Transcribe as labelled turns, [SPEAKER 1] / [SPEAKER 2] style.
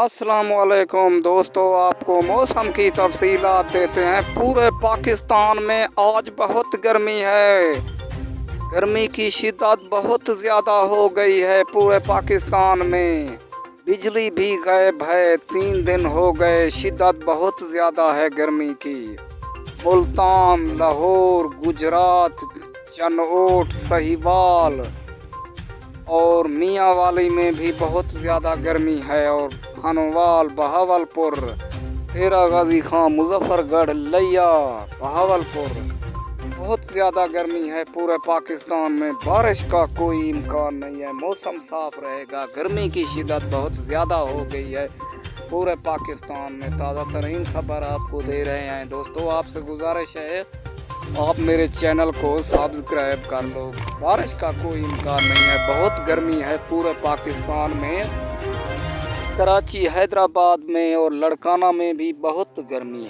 [SPEAKER 1] अस्सलाम वालेकुम दोस्तों, आपको मौसम की तफसीलात देते हैं। पूरे पाकिस्तान में आज बहुत गर्मी है। गर्मी की शिद्दत बहुत ज़्यादा हो गई है पूरे पाकिस्तान में। बिजली भी गायब है, 3 दिन हो गए। शिद्दत बहुत ज़्यादा है गर्मी की। मुल्तान, लाहौर, गुजरात, चनोट, साहिवाल और मियांवाली में भी बहुत ज़्यादा गर्मी है। और खानवाल, बहावलपुर, शेरा गाजी खां, मुजफ्फरगढ़, लिया, बहावलपुर बहुत ज़्यादा गर्मी है पूरे पाकिस्तान में। बारिश का कोई इम्कान नहीं है। मौसम साफ रहेगा। गर्मी की शिद्दत बहुत ज़्यादा हो गई है पूरे पाकिस्तान में। ताज़ा तरीन खबर आपको दे रहे हैं। दोस्तों, आपसे गुजारिश है आप मेरे चैनल को सब्सक्राइब कर लो। बारिश का कोई इम्कान नहीं है। बहुत गर्मी है पूरे पाकिस्तान में। कराची, हैदराबाद में और लड़काना में भी बहुत गर्मी है।